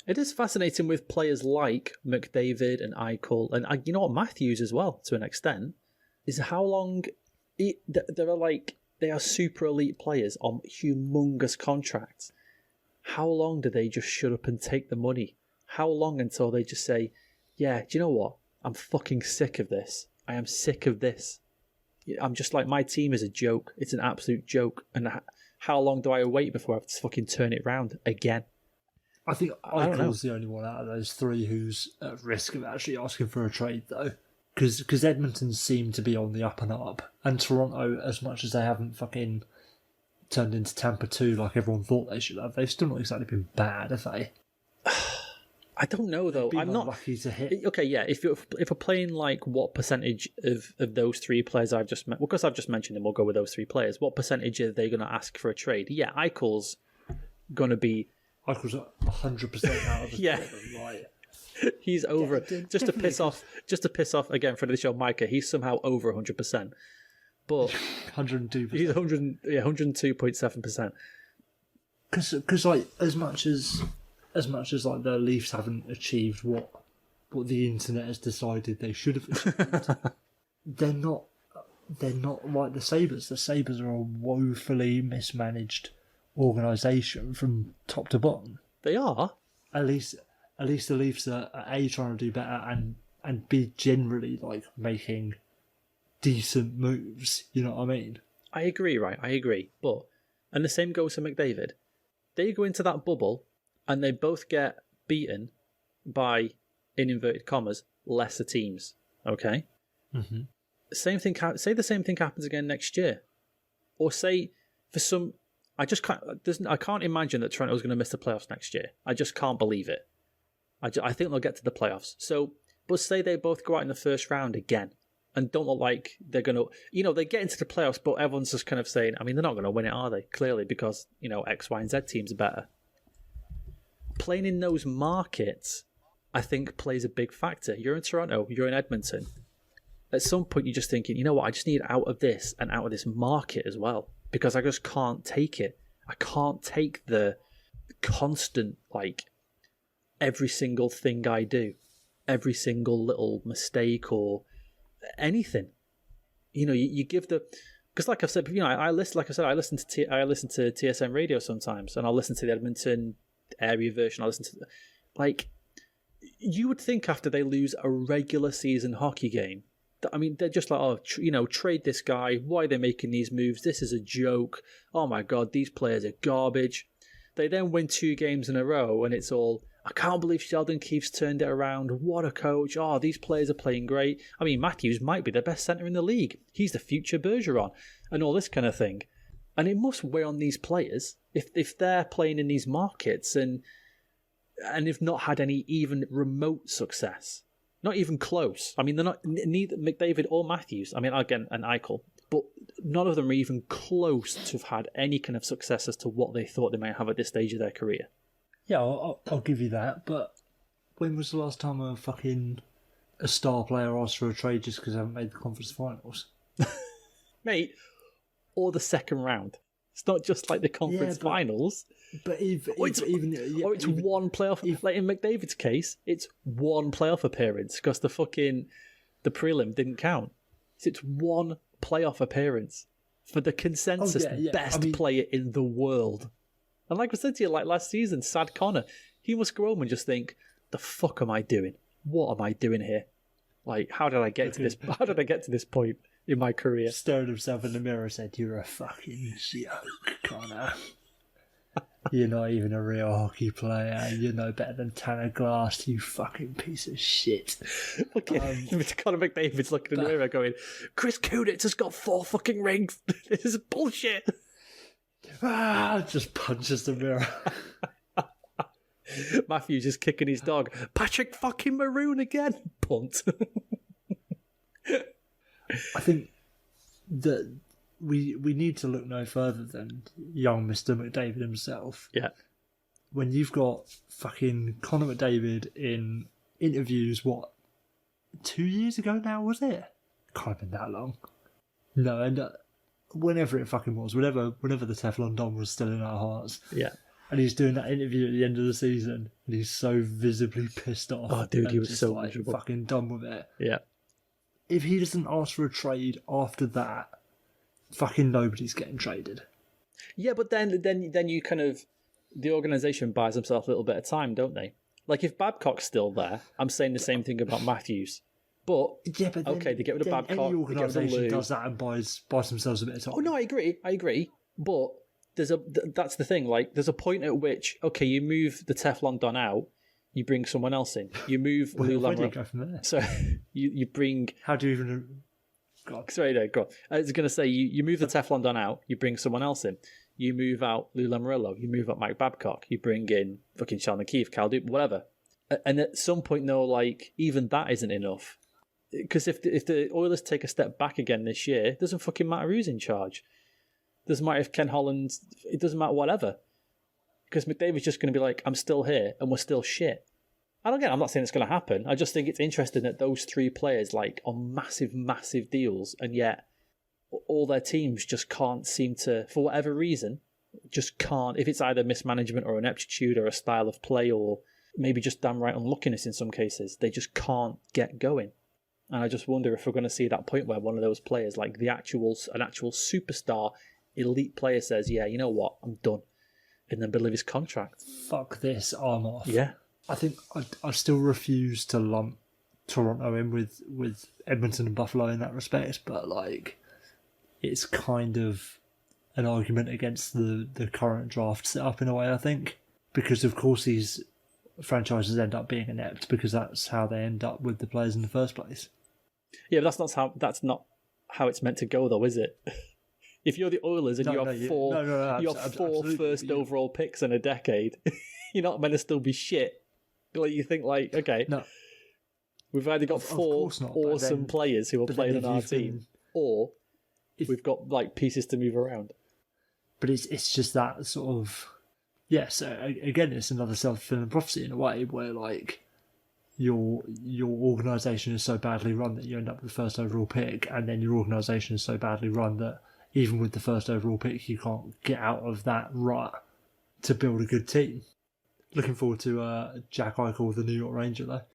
It is fascinating with players like McDavid and Eichel, and you know what, Matthews as well, to an extent, is how long they are super elite players on humongous contracts. How long do they just shut up and take the money? How long until they just say, yeah, do you know what? I'm fucking sick of this. I am sick of this. I'm just like, my team is a joke. It's an absolute joke. And how long do I wait before I have to fucking turn it round again? I think Eichel's the only one out of those three who's at risk of actually asking for a trade, though. Because Edmonton seem to be on the up and up. And Toronto, as much as they haven't fucking turned into Tampa 2 like everyone thought they should have, they've still not exactly been bad, have they? I don't know, though. I'm not lucky to hit. Okay, yeah. If we're playing like what percentage of those three players I've just because I've just mentioned them, we'll go with those three players. What percentage are they going to ask for a trade? Yeah, Eichel's going to be 100% out of the yeah. Right. He's over just to piss off again for the show Micah. He's somehow over 100%, but 102%. He's 102.7%. Because like as much as like the Leafs haven't achieved what the internet has decided they should have achieved, they're not like the Sabres. The Sabres are a woefully mismanaged organisation from top to bottom. They are. At least the Leafs are A, trying to do better, and B, generally like making decent moves. You know what I mean? I agree, right? I agree. And the same goes for McDavid. They go into that bubble and they both get beaten by, in inverted commas, lesser teams. Okay? Mm-hmm. Say the same thing happens again next year. Or say, for some... I can't imagine that Toronto's going to miss the playoffs next year. I just can't believe it. I think they'll get to the playoffs. So, but say they both go out in the first round again and don't look like they're going to... they get into the playoffs, but everyone's just kind of saying, I mean, they're not going to win it, are they? Clearly, because, X, Y, and Z teams are better. Playing in those markets, I think, plays a big factor. You're in Toronto, you're in Edmonton. At some point, you're just thinking, you know what, I just need out of this and out of this market as well, because I just can't take it. I can't take the constant, like, every single thing I do, every single little mistake or anything. You give the... Because like I've said, I listen to TSN radio sometimes, and I'll listen to the Edmonton area version. I'll listen to... Like, you would think after they lose a regular season hockey game, they're just like, trade this guy. Why are they making these moves? This is a joke. Oh my God, these players are garbage. They then win 2 games in a row, and it's all, I can't believe Sheldon Keefe's turned it around. What a coach. Oh, these players are playing great. I mean, Matthews might be the best centre in the league. He's the future Bergeron, and all this kind of thing. And it must weigh on these players if they're playing in these markets and have not had any even remote success. Not even close. I mean, they're not neither McDavid or Matthews. I mean, again, and Eichel, but none of them are even close to have had any kind of success as to what they thought they might have at this stage of their career. Yeah, I'll give you that. But when was the last time a star player asked for a trade just because they haven't made the conference finals? Mate, or the second round. It's not just like the conference finals. But it's one playoff. Like in McDavid's case, it's one playoff appearance because the prelim didn't count. So it's one playoff appearance for the consensus best player in the world. And like I said to you, like last season, Sad Connor, he must go home and just think, "The fuck am I doing? What am I doing here? Like, how did I get to this? How did I get to this point in my career?" Stared himself in the mirror and said, "You're a fucking joke, Connor. You're not even a real hockey player. You're no better than Tanner Glass, you fucking piece of shit." Connor McDavid's looking in the mirror going, "Chris Kunitz has got 4 fucking rings. This is bullshit." Just punches the mirror. Matthews is kicking his dog. Patrick fucking Maroon again. Punt. I think that we need to look no further than young Mr. McDavid himself. Yeah. When you've got fucking Connor McDavid in interviews, 2 years ago now, was it? Can't have been that long. No, and whenever it fucking was, whenever the Teflon Don was still in our hearts. Yeah. And he's doing that interview at the end of the season, and he's so visibly pissed off. Oh, dude, he was just, so like, miserable. fucking done with it. Yeah. If he doesn't ask for a trade after that, fucking nobody's getting traded. Yeah, but then you kind of, the organisation buys themselves a little bit of time, don't they? Like if Babcock's still there, I'm saying the same thing about Matthews. But Yeah, but then, okay, they get rid of then Babcock. any They get rid of organisation Lou. does that and buys themselves a bit of time. Oh no, I agree. But that's the thing. Like, there's a point at which you move the Teflon Don out, you bring someone else in. You move Lou Where do you Lamoriello. go from there? So you bring. How do you even... God. Sorry, no, go on. I was going to say you move the Teflon Don out, you bring someone else in. You move out Lou Lamoriello, you move up Mike Babcock, you bring in fucking Sean O'Keefe, Cal Duke, whatever. And at some point, no, like even that isn't enough. Because if the Oilers take a step back again this year, it doesn't fucking matter who's in charge. It doesn't matter if Ken Holland, it doesn't matter whatever. Because McDavid's just going to be like, I'm still here and we're still shit. And again, I'm not saying it's going to happen. I just think it's interesting that those three players like on massive, massive deals, and yet all their teams just can't seem to, for whatever reason, just can't. If it's either mismanagement or ineptitude or a style of play or maybe just damn right unluckiness in some cases, they just can't get going. And I just wonder if we're going to see that point where one of those players, like an actual superstar, elite player, says, "Yeah, you know what, I'm done," in the middle of his contract. Fuck this, I'm off. Yeah. I think I still refuse to lump Toronto in with Edmonton and Buffalo in that respect, but like it's kind of an argument against the current draft setup in a way, I think. Because of course these franchises end up being inept because that's how they end up with the players in the first place. Yeah, but that's not how it's meant to go though, is it? If you're the Oilers and you have four first overall picks in a decade, you're not meant to still be shit. Like you think, like, okay, no, we've either got four awesome players who are playing on our team, or we've got like pieces to move around. But it's just that sort of So again, it's another self-fulfilling prophecy in a way where like your organisation is so badly run that you end up with the first overall pick, and then your organisation is so badly run that even with the first overall pick, you can't get out of that rut to build a good team. Looking forward to Jack Eichel, the New York Ranger, though.